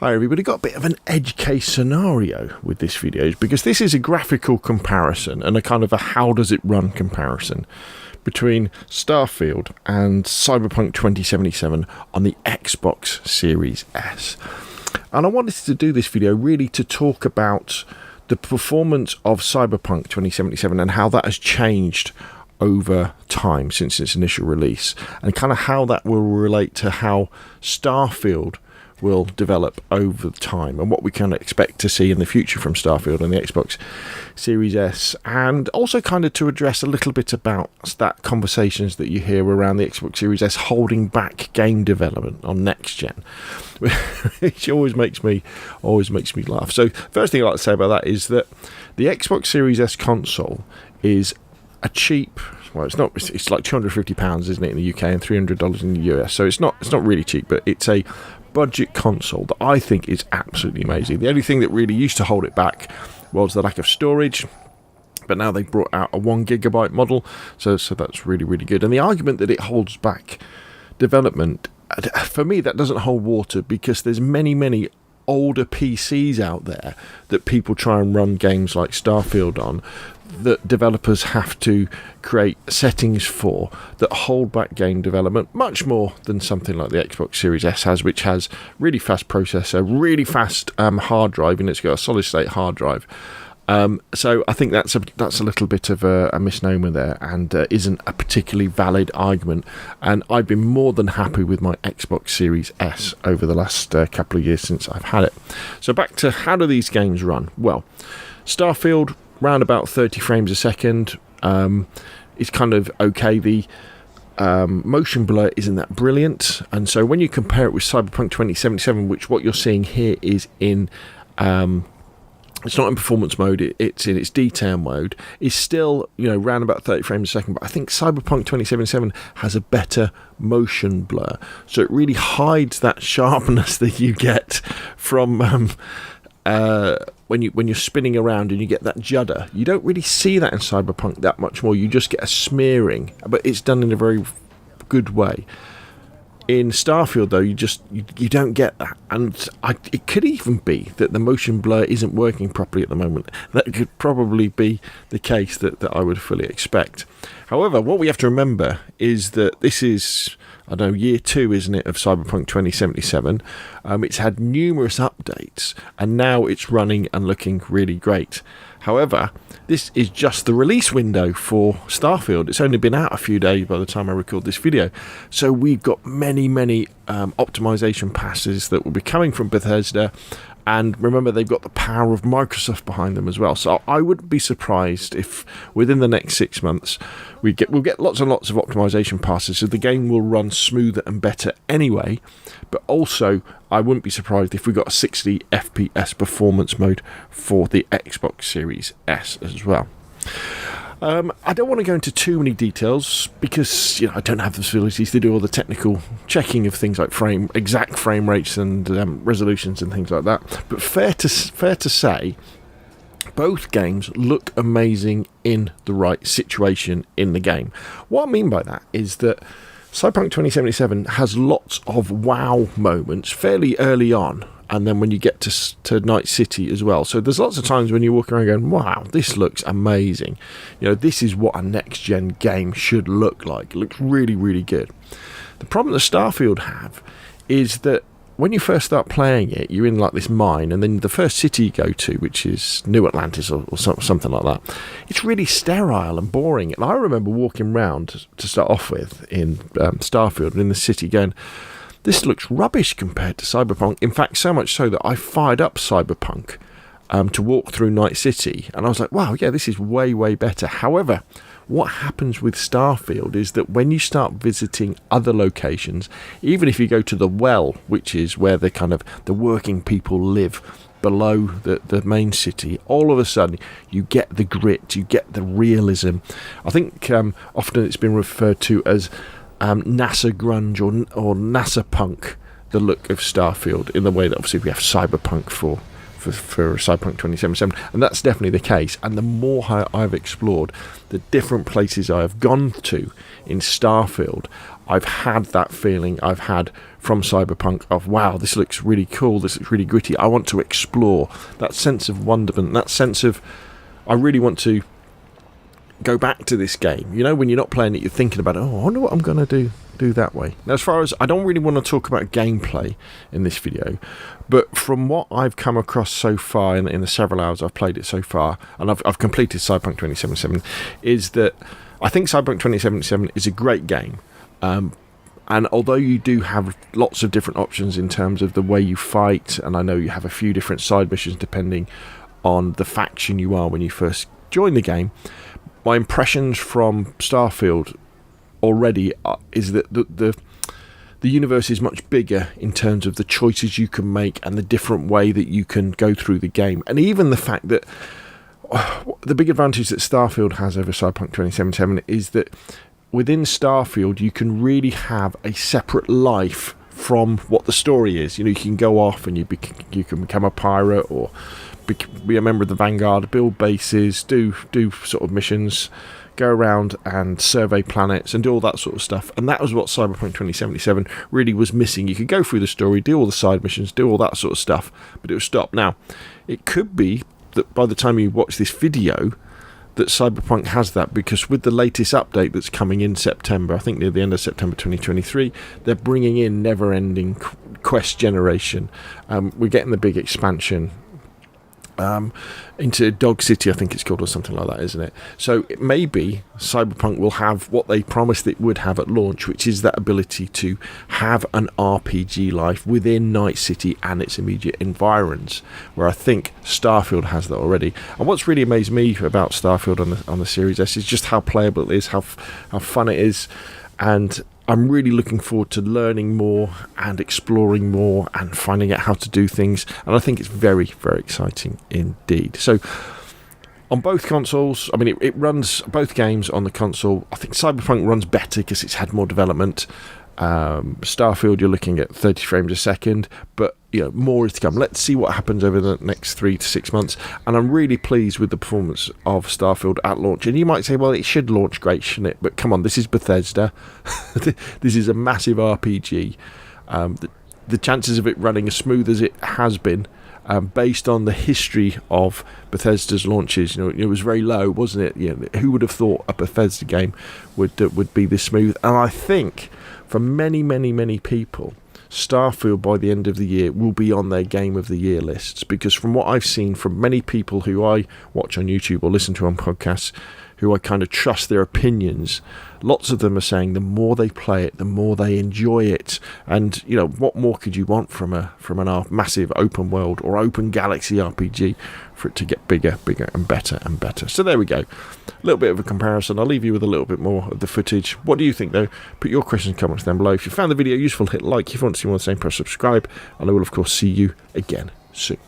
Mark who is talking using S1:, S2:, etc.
S1: Hi everybody, got a bit of an edge case scenario with this video because this is a graphical comparison and a kind of a how does it run comparison between Starfield and Cyberpunk 2077 on the Xbox Series S. And I wanted to do this video really to talk about the performance of Cyberpunk 2077 and how that has changed over time since its initial release, and kind of how that will relate to how Starfield will develop over time and what we can expect to see in the future from Starfield and the Xbox Series S, and also kind of to address a little bit about that conversations that you hear around the Xbox Series S holding back game development on next gen, which always makes me laugh. So first thing I'd like to say about that is that the Xbox Series S console is a cheap, well, it's like £250, isn't it, in the UK, and $300 in the US, so it's not really cheap, but it's a budget console that I think is absolutely amazing. The only thing that really used to hold it back was the lack of storage, but now they've brought out a 1GB model, so that's really good. And the argument that it holds back development, for me, that doesn't hold water, because there's many older PCs out there that people try and run games like Starfield on, that developers have to create settings for, that hold back game development much more than something like the Xbox Series S has, which has really fast processor, really fast hard drive, and it's got a solid state hard drive. So I think that's a little bit of a misnomer there, and isn't a particularly valid argument. And I've been more than happy with my Xbox Series S over the last couple of years since I've had it. So back to how do these games run? Well, Starfield, round about 30 frames a second, is kind of okay. The motion blur isn't that brilliant, and so when you compare it with Cyberpunk 2077, which what you're seeing here is in it's not in performance mode, it's in its detail mode, is still, round about 30 frames a second, but I think Cyberpunk 2077 has a better motion blur, so it really hides that sharpness that you get from when you're spinning around and you get that judder. You don't really see that in Cyberpunk that much more, you just get a smearing, but it's done in a very good way. In Starfield, though, you don't get that, and it could even be that the motion blur isn't working properly at the moment. That could probably be the case that I would fully expect. However, what we have to remember is that this is, year 2, isn't it, of Cyberpunk 2077. It's had numerous updates, and now it's running and looking really great. However, this is just the release window for Starfield. It's only been out a few days by the time I record this video. So we've got many optimization passes that will be coming from Bethesda. And remember, they've got the power of Microsoft behind them as well. So I wouldn't be surprised if within the next 6 months we'll get lots and lots of optimization passes. So the game will run smoother and better anyway. But also, I wouldn't be surprised if we got a 60 FPS performance mode for the Xbox Series S as well. I don't want to go into too many details because I don't have the facilities to do all the technical checking of things like exact frame rates and resolutions and things like that. But fair to say, both games look amazing in the right situation in the game. What I mean by that is that Cyberpunk 2077 has lots of wow moments fairly early on, and then when you get to Night City as well. So there's lots of times when you walk around going, wow, this looks amazing. This is what a next-gen game should look like. It looks really good. The problem that Starfield have is that when you first start playing it, you're in like this mine, and then the first city you go to, which is New Atlantis or something like that, it's really sterile and boring. And I remember walking around to start off with in Starfield and in the city going, this looks rubbish compared to Cyberpunk. In fact, so much so that I fired up Cyberpunk to walk through Night City, and I was like, wow, yeah, this is way better. However, what happens with Starfield is that when you start visiting other locations, even if you go to the well, which is where the working people live below the main city, all of a sudden you get the grit, you get the realism. I think often it's been referred to as NASA grunge or NASA punk, the look of Starfield, in the way that obviously we have Cyberpunk for for Cyberpunk 2077, and that's definitely the case. And the more I've explored the different places I have gone to in Starfield, I've had that feeling I've had from Cyberpunk of, wow, this looks really cool, this looks really gritty, I want to explore. That sense of wonderment, that sense of, I really want to go back to this game. You know, when you're not playing it, you're thinking about, oh, I wonder what I'm going to do that way. Now, as far as, I don't really want to talk about gameplay in this video, but from what I've come across so far in the several hours I've played it so far, and I've completed Cyberpunk 2077, is that I think Cyberpunk 2077 is a great game. And although you do have lots of different options in terms of the way you fight, and I know you have a few different side missions depending on the faction you are when you first join the game, my impressions from Starfield already is that the universe is much bigger in terms of the choices you can make and the different way that you can go through the game. And even the fact that the big advantage that Starfield has over Cyberpunk 2077 is that within Starfield you can really have a separate life from what the story is. You know, you can go off and you can become a pirate, or be a member of the Vanguard, build bases, do sort of missions, go around and survey planets and do all that sort of stuff. And that was what Cyberpunk 2077 really was missing. You could go through the story, do all the side missions, do all that sort of stuff, but it was stopped. Now, it could be that by the time you watch this video that Cyberpunk has that, because with the latest update that's coming in September, I think near the end of September 2023, they're bringing in never-ending quest generation. We're getting the big expansion into Dog City, I think it's called, or something like that, isn't it? So it may be Cyberpunk will have what they promised it would have at launch, which is that ability to have an RPG life within Night City and its immediate environs, where I think Starfield has that already. And what's really amazed me about Starfield on the Series S is just how playable it is, how fun it is, and I'm really looking forward to learning more and exploring more and finding out how to do things. And I think it's very, very exciting indeed. So on both consoles, I mean, it runs both games on the console. I think Cyberpunk runs better because it's had more development. Starfield, you're looking at 30 frames a second, but you know, more is to come. Let's see what happens over the next 3 to 6 months, and I'm really pleased with the performance of Starfield at launch. And you might say, well, it should launch great, shouldn't it? But come on, this is Bethesda. This is a massive RPG. The chances of it running as smooth as it has been, based on the history of Bethesda's launches, you know, it was very low, wasn't it? You know, who would have thought a Bethesda game would be this smooth? And I think for many, many, many people, Starfield by the end of the year will be on their Game of the Year lists, because from what I've seen from many people who I watch on YouTube or listen to on podcasts, who I kind of trust their opinions, lots of them are saying the more they play it, the more they enjoy it. And you know, what more could you want from an massive open world or open galaxy RPG for it to get bigger and better and better? So there we go, a little bit of a comparison. I'll leave you with a little bit more of the footage. What do you think though? Put your questions and comments down below. If you found the video useful, hit like. If you want to see more of the same, press subscribe, and I will of course see you again soon.